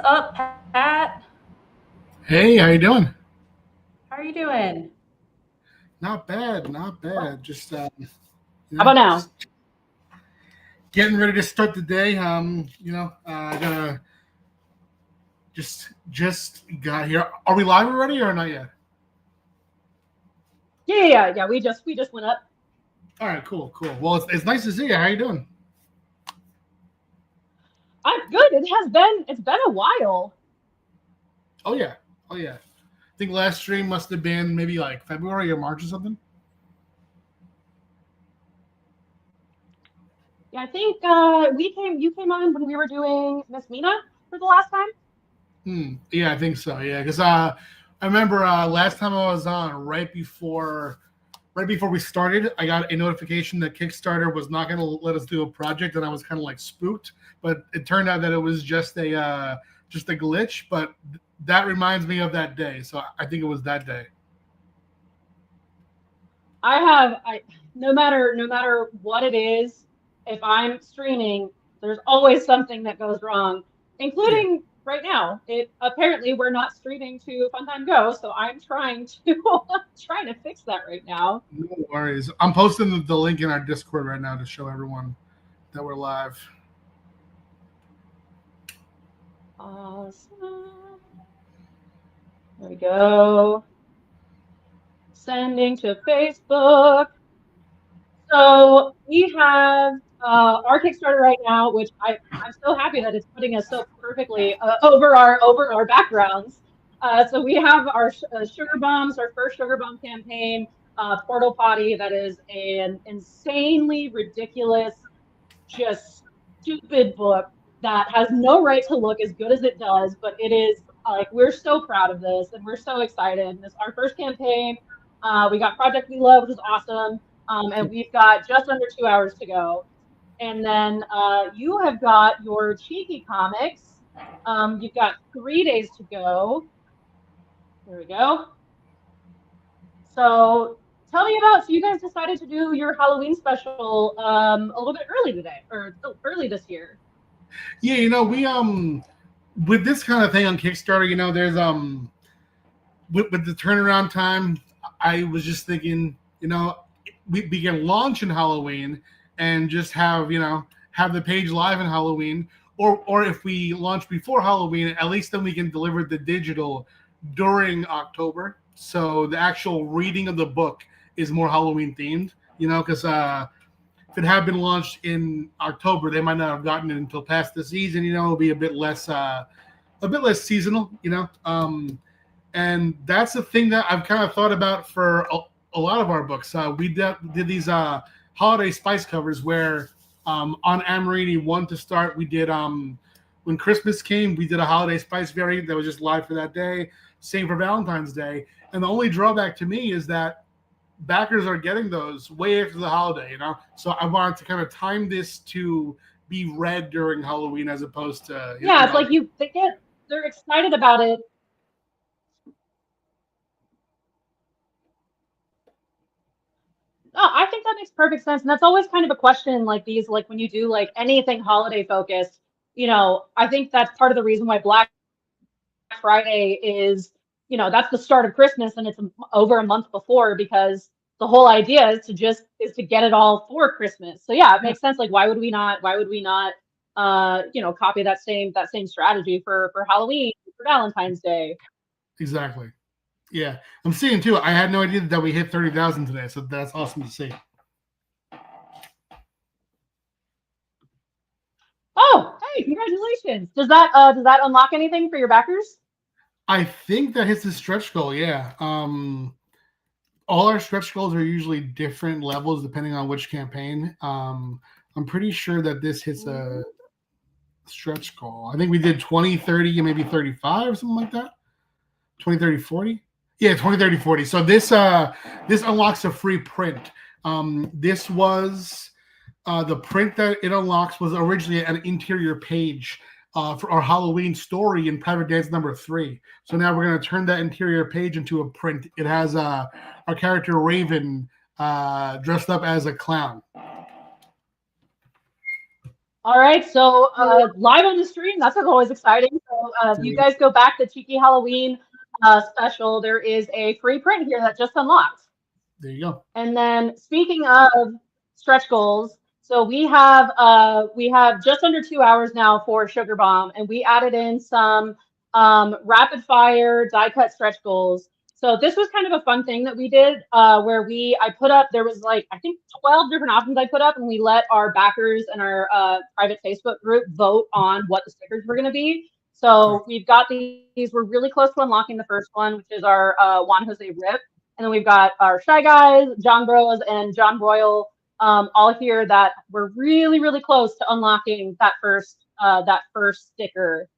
up, Pat? Hey, how you doing? How are you doing? Not bad, not bad. Just How about now? just getting ready to start the day. I gotta just got here. Are we live already or not yet? Yeah. We just went up. All right, cool, cool. Well, it's nice to see you. How you doing? I'm good. It's been a while. Oh yeah, oh yeah. I think last stream must have been maybe like February or March or something. Yeah, I think you came on when we were doing Miss Mina for the last time. Yeah, I think so. Yeah, because I remember last time I was on right before we started, I got a notification that Kickstarter was not going to let us do a project, and I was kind of like spooked. But it turned out that it was just a glitch. But that reminds me of that day, so I think it was that day. I no matter what it is, if I'm streaming, there's always something that goes wrong, Yeah, including right now. It apparently we're not streaming to Funtime Go, so I'm trying to trying to fix that right now. no worries. I'm posting the link in our Discord right now to show everyone that we're live. Awesome. There we go. Sending to Facebook. So we have our Kickstarter right now, which I'm so happy that it's putting us so perfectly over our backgrounds. So we have our Sugar Bombs, our first Sugar Bomb campaign, Portal Potty, that is an insanely ridiculous, just stupid book that has no right to look as good as it does, but it is like we're so proud of this and we're so excited. This is our first campaign. We got Project We Love, which is awesome. And we've got just under 2 hours to go. And then you have got your cheeky comics. You've got 3 days to go. There we go. So tell me about. So you guys decided to do your Halloween special a little bit early today, or early this year. Yeah, we with this kind of thing on Kickstarter, there's with the turnaround time, I was just thinking, we can launch in Halloween and just have the page live in Halloween, or if we launch before Halloween, at least then we can deliver the digital during October. So the actual reading of the book is more Halloween themed, because if it had been launched in October, they might not have gotten it until past the season. It'll be a bit less seasonal. And that's the thing that I've kind of thought about for a lot of our books. We did these holiday spice covers where on Amarini 1 to start, we did when Christmas came, we did a holiday spice variant that was just live for that day. Same for Valentine's Day. And the only drawback to me is that backers are getting those way after the holiday. So I wanted to kind of time this to be read during Halloween as opposed to Yeah, it's like they're excited about it. Oh, I think that makes perfect sense. And that's always kind of a question like these, like when you do like anything holiday focused, I think that's part of the reason why Black Friday is, that's the start of Christmas and it's over a month before because the whole idea is to get it all for Christmas. So yeah, it yeah, makes sense. Like why would we not copy that same strategy for Halloween, for Valentine's Day. exactly. Yeah, I'm seeing too. I had no idea that we hit 30,000 today, so that's awesome to see. Oh, hey, congratulations. Does that unlock anything for your backers? I think that hits the stretch goal. Yeah. All our stretch goals are usually different levels depending on which campaign. I'm pretty sure that this hits a stretch goal. I think we did 20, 30, and maybe 35 or something like that. 20, 30, 40. Yeah, 20, 30, 40. So this unlocks a free print. This was the print that it unlocks was originally an interior page for our Halloween story in Private Dance number 3. So now we're going to turn that interior page into a print. It has our character Raven dressed up as a clown. All right, so live on the stream, that's always exciting. So you guys go back to Cheeky Halloween special. There is a free print here that just unlocked. There you go. And then speaking of stretch goals, so we have just under 2 hours now for Sugar Bomb, and we added in some rapid fire die cut stretch goals. So this was kind of a fun thing that we did where I put up, there was like, I think 12 different options I put up, and we let our backers and our private Facebook group vote on what the stickers were going to be. So we've got these, we're really close to unlocking the first one, which is our Juan Jose Rip. And then we've got our Shy Guys, John Bros, and John Royal all here that we're really, really close to unlocking that first sticker.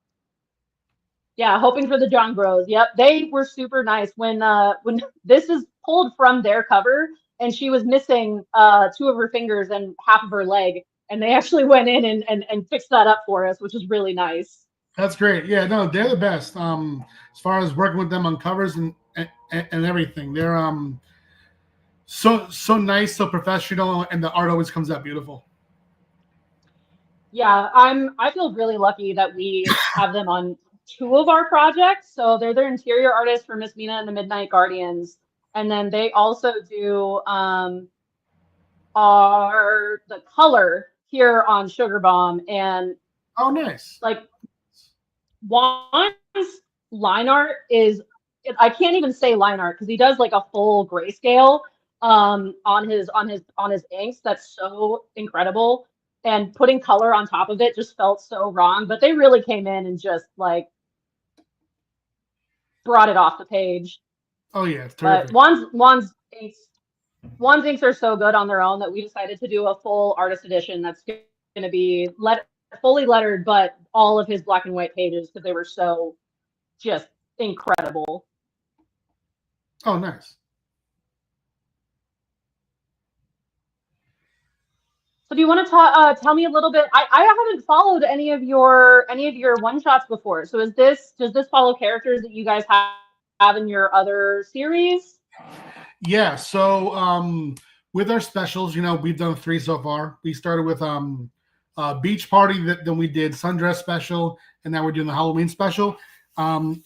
Yeah, hoping for the John Bros. Yep, they were super nice when this is pulled from their cover, and she was missing 2 of her fingers and half of her leg, and they actually went in and fixed that up for us, which is really nice. That's great. Yeah, no, they're the best. As far as working with them on covers and everything, they're so nice, so professional, and the art always comes out beautiful. Yeah, I feel really lucky that we have them on 2 of our projects. So they're their interior artists for Miss Mina and the Midnight Guardians, and then they also do the color here on Sugar Bomb. And oh, nice. Like Juan's line art is, I can't even say line art because he does like a full grayscale on his inks. That's so incredible. And putting color on top of it just felt so wrong, but they really came in and just like brought it off the page. Oh yeah, it's terrific. But Juan's inks are so good on their own that we decided to do a full artist edition that's going to be fully lettered, but all of his black and white pages because they were so just incredible. Oh, nice. So do you want to tell me a little bit? I haven't followed any of your one shots before. So does this follow characters that you guys have in your other series? Yeah. So with our specials, we've done 3 so far. We started with Beach Party, then we did Sundress special, and now we're doing the Halloween special.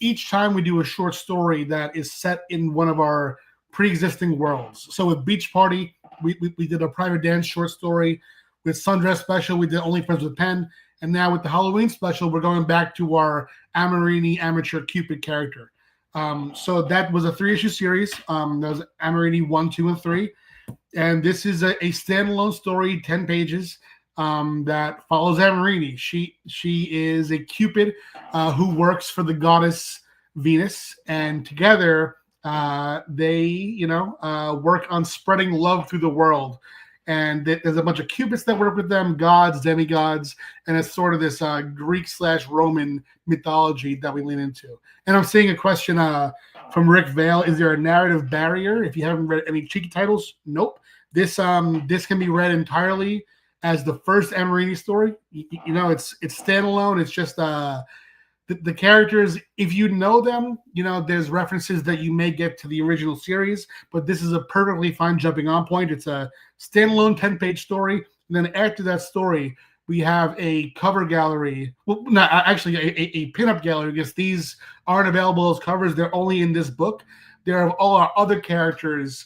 Each time we do a short story that is set in one of our pre-existing worlds. So with Beach Party, we did a private dance short story. With Sundress special, we did Only Friends with Pen. And now with the Halloween special, we're going back to our Amorini amateur Cupid character. So that was a 3-issue series. That was Amorini 1, 2, and 3. And this is a standalone story, 10 pages, that follows Amorini. She is a Cupid who works for the goddess Venus. And together, they work on spreading love through the world. And there's a bunch of Cupids that work with them, gods, demigods, and it's sort of this Greek/Roman mythology that we lean into. And I'm seeing a question from Rick Vale: is there a narrative barrier if you haven't read any Cheeky titles? Nope. This can be read entirely as the first Amorini story. It's standalone. It's just the characters, if you know them, there's references that you may get to the original series, but this is a perfectly fine jumping on point. It's a standalone 10-page story. And then after that story, we have a cover gallery. Well, not actually a pinup gallery, because these aren't available as covers. They're only in this book. There are all our other characters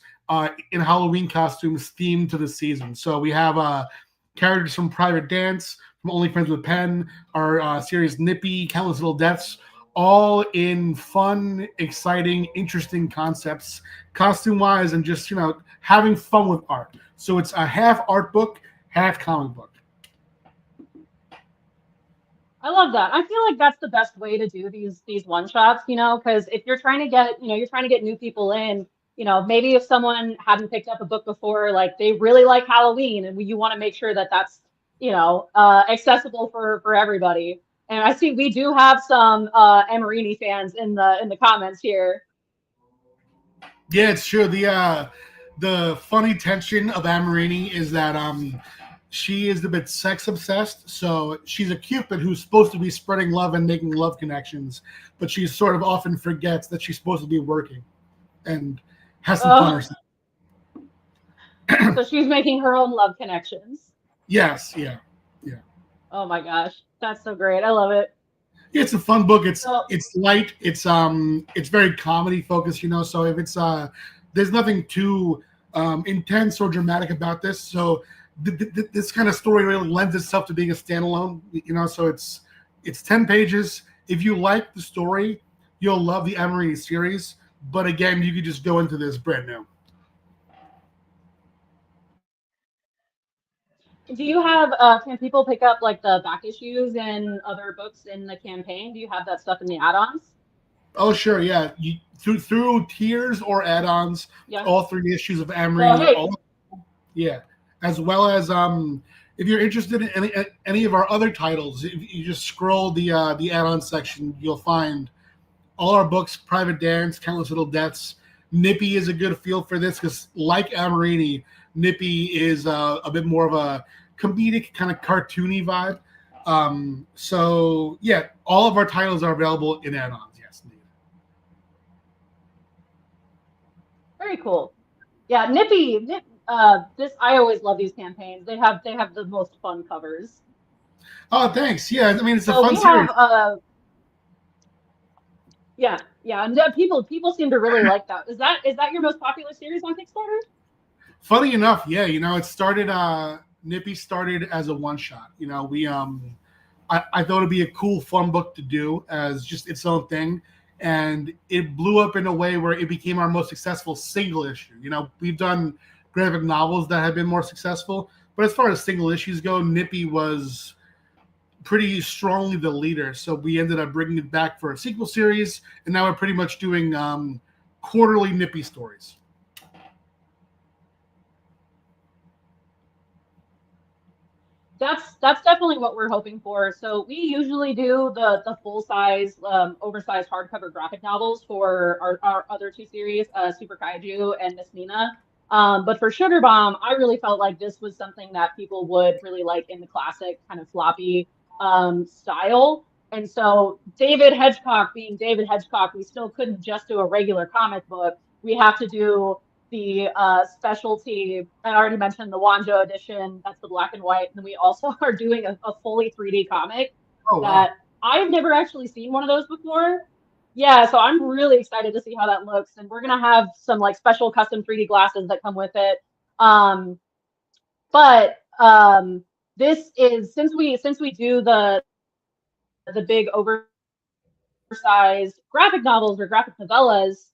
in Halloween costumes themed to the season. So we have characters from Private Dance, from Only Friends with Pen, our series Nippy, Countless Little Deaths, all in fun, exciting, interesting concepts, costume-wise, and just, having fun with art. So it's a half art book, half comic book. I love that. I feel like that's the best way to do these one-shots, because if you're trying to get, new people in, maybe if someone hadn't picked up a book before, like they really like Halloween, and you want to make sure that that's accessible for everybody. And I see we do have some Amorini fans in the comments here. Yeah, it's true. The funny tension of Amorini is that she is a bit sex obsessed. So she's a Cupid who's supposed to be spreading love and making love connections, but she sort of often forgets that she's supposed to be working and has some fun herself. So she's making her own love connections. Yes, yeah. Oh my gosh, that's so great. I love it. It's a fun book. So It's light. It's very comedy focused, So if it's there's nothing too intense or dramatic about this. So this kind of story really lends itself to being a standalone, So it's 10 pages. If you like the story, you'll love the Amorini series. But again, you could just go into this brand new. do you have can people pick up like the back issues and other books in the campaign? Do you have that stuff in the add-ons? Oh, sure, yeah. Through tiers or add-ons, Yeah. all 3 issues of Well, Amory, hey, all yeah, as well as if you're interested in any of our other titles, if you just scroll the add-on section, you'll find all our books: Private Dance, Countless Little Deaths. Nippy is a good feel for this because, like Amorini, Nippy is a bit more of a comedic, kind of cartoony vibe. So yeah, all of our titles are available in add-ons. Yes, indeed. very cool. Yeah, this I always love these campaigns. They have the most fun covers. Oh, thanks. Yeah, I mean it's a So fun we have series. yeah, and people seem to really like that. Is that your most popular series on Kickstarter? Funny enough, yeah, it started Nippy started as a one shot. I thought it'd be a cool, fun book to do as just its own thing. And it blew up in a way where it became our most successful single issue. We've done graphic novels that have been more successful, but as far as single issues go, Nippy was pretty strongly the leader. So we ended up bringing it back for a sequel series, and now we're pretty much doing quarterly Nippy stories. That's definitely what we're hoping for. So we usually do the full size, oversized hardcover graphic novels for our other two series, Super Kaiju and Miss Nina. But for Sugar Bomb, I really felt like this was something that people would really like in the classic kind of floppy style. And so David Hedgecock being David Hedgecock, we still couldn't just do a regular comic book. We have to do the specialty. I already mentioned the Wanjo edition. That's the black and white. And then we also are doing a fully 3D comic Oh wow. that I've never actually seen one of those before. Yeah, so I'm really excited to see how that looks. And we're gonna have some like special custom 3D glasses that come with it. Um, but this is since we do the big oversized graphic novels or graphic novellas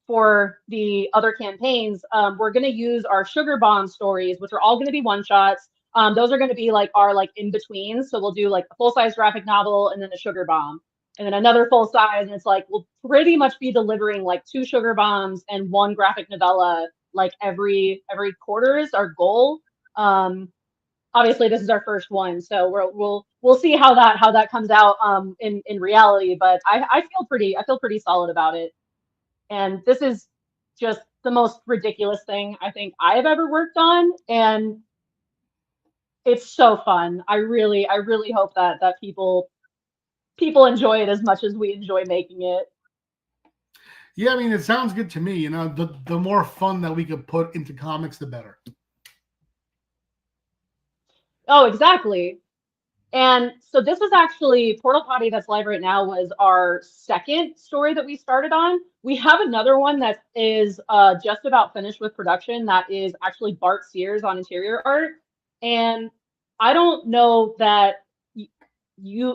for the other campaigns, we're going to use our Sugar Bomb stories, which are all going to be one shots. Those are going to be like our like in betweens. So we'll do like a full size graphic novel and then a Sugar Bomb, and then another full size. And it's like we'll pretty much be delivering like 2 Sugar Bombs and 1 graphic novella like every quarter is our goal. Obviously this is our first one, so we'll see how that comes out in reality. But I feel pretty solid about it, and this is just the most ridiculous thing I think I have ever worked on, and it's so fun. I really hope that people enjoy it as much as we enjoy making it. Yeah, I mean, it sounds good to me. The more fun that we could put into comics, the better. Oh, exactly. And so this was actually Portal Potty that's live right now was our second story that we started on. We have another one that is just about finished with production that is actually Bart Sears on interior art. And I don't know that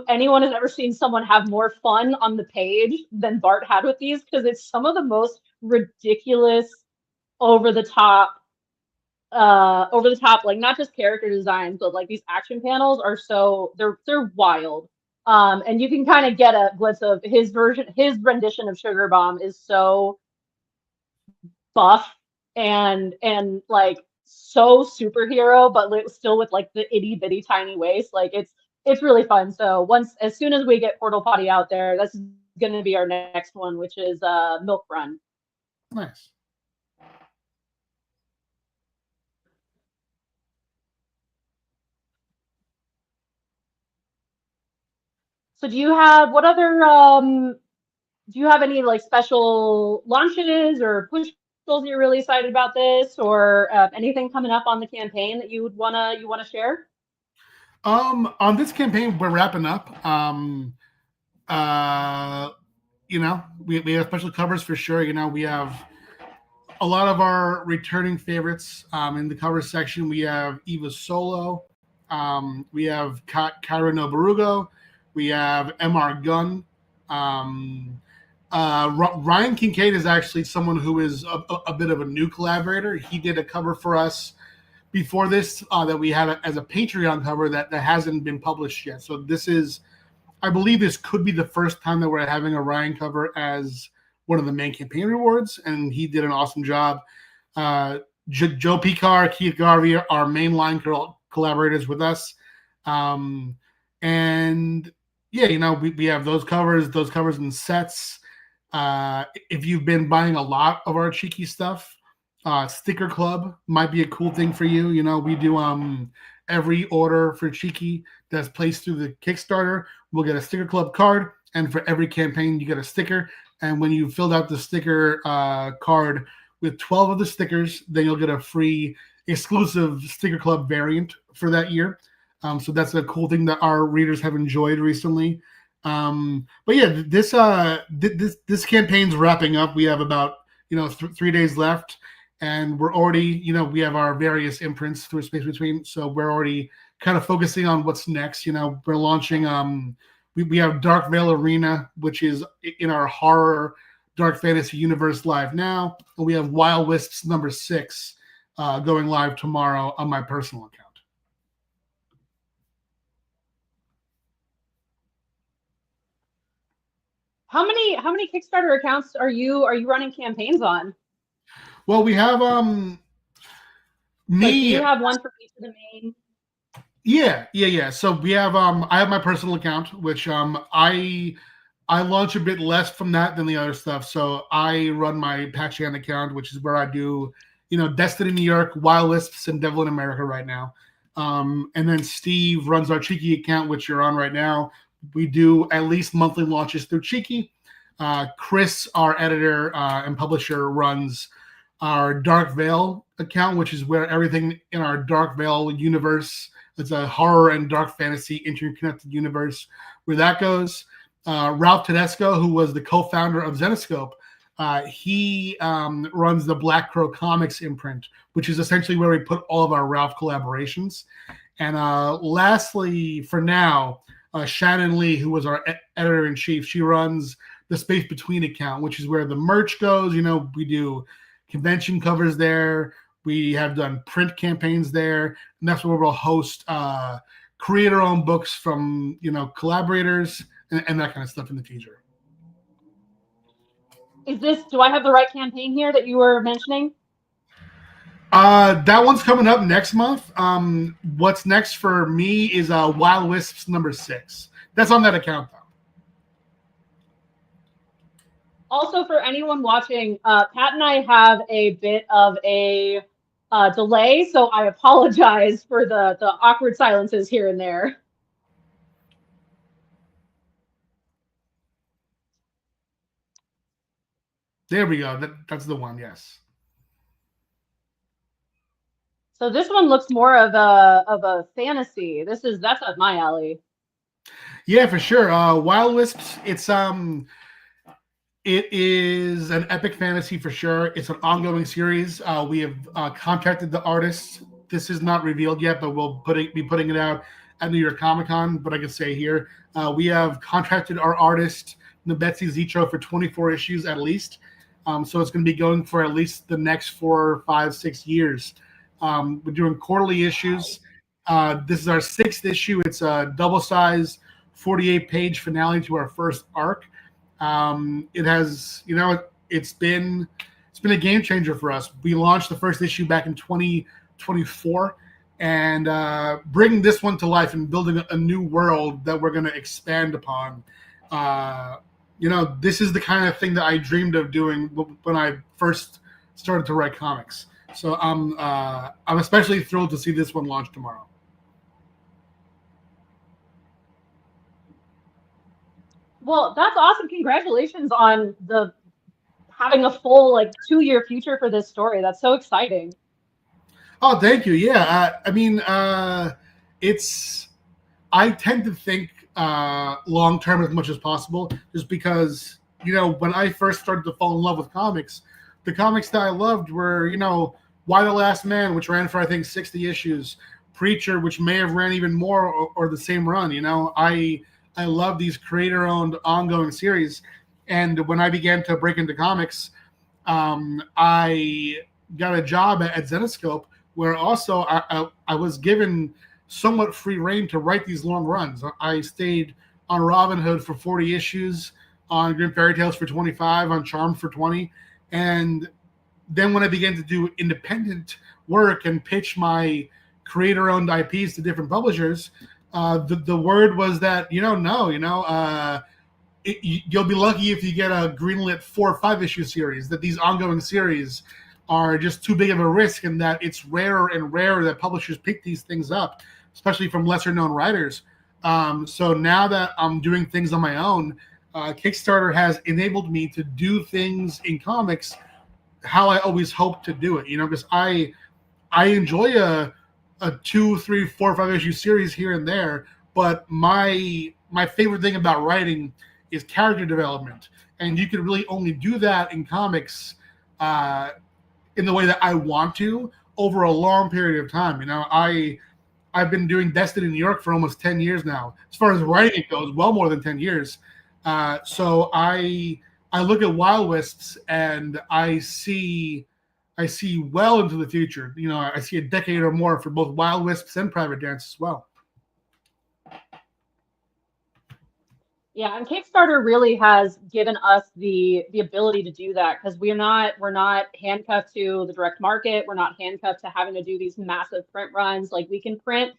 anyone has ever seen someone have more fun on the page than Bart had with these because it's some of the most ridiculous, over the top like not just character designs, but like these action panels are so they're wild. And you can kind of get a glimpse of his rendition of Sugar Bomb is so buff and like so superhero, but still with like the itty bitty tiny waist. Like it's really fun. So as soon as we get Portal Potty out there, that's going to be our next one, which is Milk Run. Nice. So do you have what other do you have any like special launches or push goals you're really excited about this, or anything coming up on the campaign that you wanna share? On this campaign, we're wrapping up. We have special covers for sure. We have a lot of our returning favorites in the cover section. We have Eva Solo. We have Kyra Noburugo. We have MR Gunn. Ryan Kincaid is actually someone who is a bit of a new collaborator. He did a cover for us before this that we had as a Patreon cover that hasn't been published yet. So this is, I believe this could be the first time that we're having a Ryan cover as one of the main campaign rewards, and he did an awesome job. Joe Picard, Keith Garvey are our mainline collaborators with us. And yeah, we have those covers and sets. If you've been buying a lot of our cheeky stuff, Sticker Club might be a cool thing for you. We do every order for cheeky that's placed through the Kickstarter, we'll get a Sticker Club card, and for every campaign you get a sticker. And when you filled out the sticker card with 12 of the stickers, then you'll get a free exclusive Sticker Club variant for that year. So that's a cool thing that our readers have enjoyed recently. But yeah, this campaign's wrapping up. We have about 3 days left, and we're already we have our various imprints through Space Between, so we're already kind of focusing on what's next. We're launching we have Dark Veil Arena, which is in our horror dark fantasy universe live now, and we have Wild Wisps number 6 going live tomorrow on my personal account. How many Kickstarter accounts are you running campaigns on? Well, we have me. Do you have one for each of the main? Yeah. So we have I have my personal account, which I launch a bit less from that than the other stuff. So I run my Patreon account, which is where I do Destiny New York, Wild Wisps, and Devil in America right now. And then Steve runs our Cheeky account, which you're on right now. We do at least monthly launches through Cheeky. Chris, our editor and publisher, runs our Dark Veil account, which is where everything in our Dark Veil universe, it's a horror and dark fantasy interconnected universe, where that goes. Ralph Tedesco, who was the co-founder of Zenescope, he runs the Black Crow Comics imprint, which is essentially where we put all of our Ralph collaborations. And lastly, for now, Shannon Lee, who was our editor-in-chief, she runs the Space Between account, which is where the merch goes. We do convention covers there. We have done print campaigns there, and that's where we'll host creator-owned books from collaborators and that kind of stuff in the future. Do I have the right campaign here that you were mentioning? That one's coming up next month. What's next for me is Wild Wisps number 6. That's on that account, though. Also, for anyone watching, Pat and I have a bit of a delay, so I apologize for the awkward silences here and there. There we go. That's the one. Yes. So this one looks more of a fantasy. That's up my alley. Yeah, for sure. Wild Wisps. It is an epic fantasy for sure. It's an ongoing series. We have contacted the artist. This is not revealed yet, but we'll be putting it out at New York Comic Con. But I can say here, we have contracted our artist Nabetsi Zitro for 24 issues at least. So it's going to be going for at least the next 4, 5, 6 years. We're doing quarterly issues. This is our 6th issue. It's a double-size 48-page finale to our first arc. It has, it's been a game changer for us. We launched the first issue back in 2024, and bringing this one to life and building a new world that we're going to expand upon. This is the kind of thing that I dreamed of doing when I first started to write comics. So I'm especially thrilled to see this one launch tomorrow. Well, that's awesome. Congratulations on having a full 2-year future for this story. That's so exciting. Oh, thank you. Yeah. I mean, it's I tend to think long term as much as possible, just because when I first started to fall in love with comics, the comics that I loved were Why the Last Man, which ran for I think 60 issues, Preacher, which may have ran even more or the same run. I love these creator owned ongoing series, and when I began to break into comics, I got a job at Zenescope, where also I was given somewhat free reign to write these long runs. I stayed on Robin Hood for 40 issues, on Grim Fairy Tales for 25, on Charmed for 20. And then when I began to do independent work and pitch my creator-owned IPs to different publishers, the word was that, you'll be lucky if you get a greenlit 4 or 5 issue series, that these ongoing series are just too big of a risk, and that it's rarer and rarer that publishers pick these things up, especially from lesser known writers. So now that I'm doing things on my own, Kickstarter has enabled me to do things in comics how I always hoped to do it, because I enjoy a 2, 3, 4, 5 issue series here and there, but my favorite thing about writing is character development, and you can really only do that in comics in the way that I want to over a long period of time. I've been doing Destiny New York for almost 10 years now. As far as writing it goes, well more than 10 years. So I look at Wild Wisps and I see well into the future. I see a decade or more for both Wild Wisps and Private Dance as well. Yeah, and Kickstarter really has given us the ability to do that, because we're not handcuffed to the direct market. We're not handcuffed to having to do these massive print runs. Like, we can print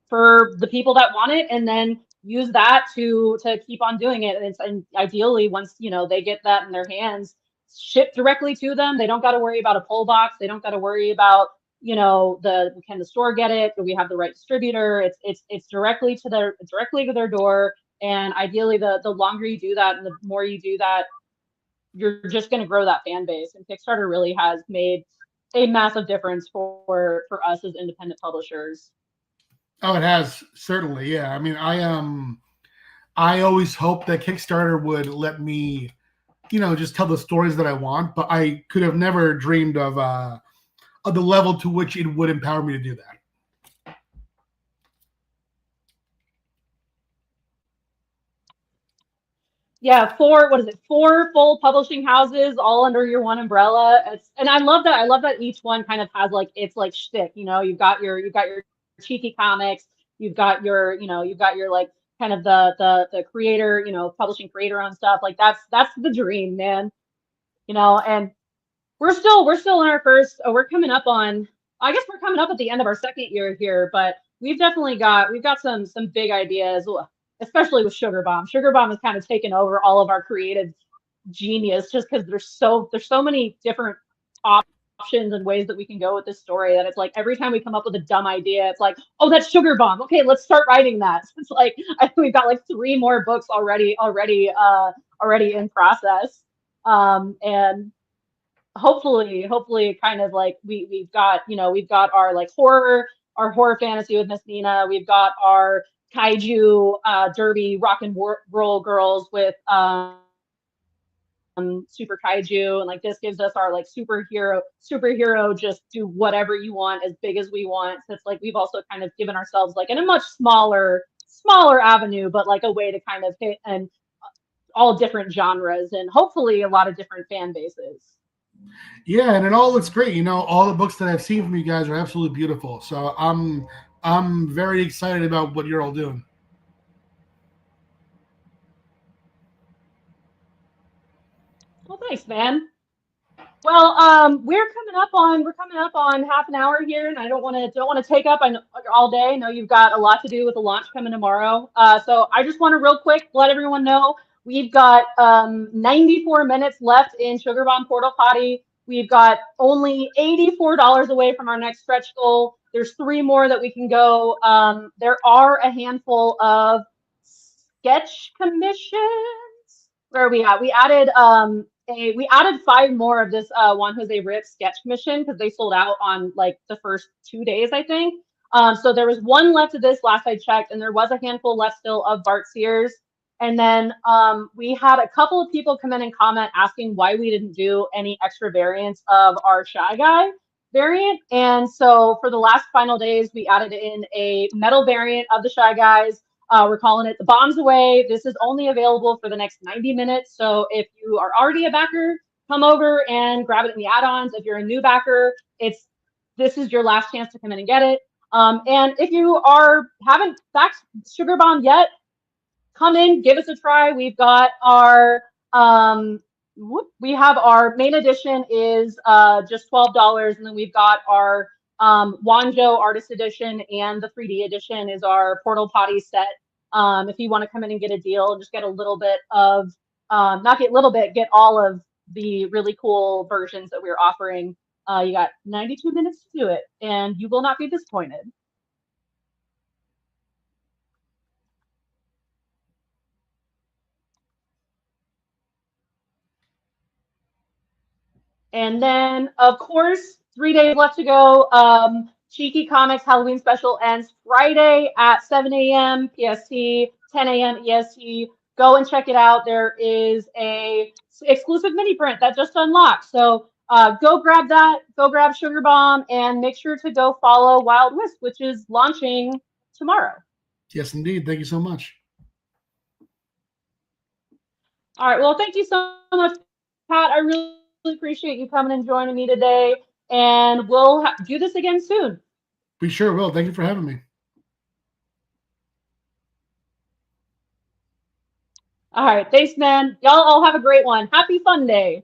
for the people that want it, and then use that to keep on doing it. And ideally, once they get that in their hands, shipped directly to them. They don't got to worry about a pull box. They don't got to worry about can the store get it? Do we have the right distributor? It's directly to their door. And ideally, the longer you do that and the more you do that, you're just going to grow that fan base. And Kickstarter really has made a massive difference for us as independent publishers. Oh, it has, certainly. Yeah. I mean, I always hoped that Kickstarter would let me, just tell the stories that I want, but I could have never dreamed of the level to which it would empower me to do that. Yeah, four full publishing houses all under your one umbrella. And I love that. I love that each one kind of has like its like shtick. You've got your cheeky comics, you've got your like kind of the creator, publishing creator owned stuff. Like, that's the dream, man. And we're still in our first. We're coming up on. I guess we're coming up at the end of our second year here, but we've got some big ideas, especially with Sugar Bomb. Sugar Bomb has kind of taken over all of our creative genius, just because there's so many different options and ways that we can go with this story, that it's like every time we come up with a dumb idea, it's like, oh, that's Sugar Bomb. Okay, let's start writing that. So it's like I think we've got like 3 more books already in process, and hopefully kind of like we've got our like horror fantasy with Miss Nina. We've got our kaiju derby rock and roll girls with super kaiju, and like this gives us our like superhero just do whatever you want as big as we want. So it's like we've also kind of given ourselves like in a much smaller avenue, but like a way to kind of hit and all different genres and hopefully a lot of different fan bases. Yeah, and it all looks great. All the books that I've seen from you guys are absolutely beautiful. So I'm very excited about what you're all doing. Well, thanks, man. Well, we're coming up on half an hour here, and I don't want to take up all day. I know you've got a lot to do with the launch coming tomorrow. So I just want to real quick let everyone know we've got 94 minutes left in Sugar Bomb Portal Potty. We've got only $84 away from our next stretch goal. There's 3 more that we can go. There are a handful of sketch commissions. Where are we at? We added we added 5 more of this Juan Jose Rip sketch commission because they sold out on like the first 2 days, I think. So there was one left of this last I checked, and there was a handful left still of Bart Sears. And then we had a couple of people come in and comment asking why we didn't do any extra variants of our Shy Guy variant. And so for the last final days, we added in a metal variant of the Shy Guys. We're calling it the Bombs Away. This is only available for the next 90 minutes. So if you are already a backer, come over and grab it in the add-ons. If you're a new backer, this is your last chance to come in and get it. And if you haven't backed Sugar Bomb yet, come in, give us a try. We've got our we have our main edition is just $12, and then we've got our Wanjo Artist Edition, and the 3D edition is our Portal Potty set. If you want to come in and get a deal, just get a little bit of not get little bit, get all of the really cool versions that we're offering. You got 92 minutes to do it, and you will not be disappointed. And then, of course, 3 days left to go. Cheeky Comics Halloween special ends Friday at 7 a.m. PST, 10 a.m. EST. Go and check it out. There is a exclusive mini print that just unlocked. So go grab that. Go grab Sugar Bomb, and make sure to go follow Wild Wisp, which is launching tomorrow. Yes, indeed. Thank you so much. All right. Well, thank you so much, Pat. I really appreciate you coming and joining me today, and we'll do this again soon. We sure will. Thank you for having me. All right. Thanks, man. Y'all all have a great one. Happy Fun Day.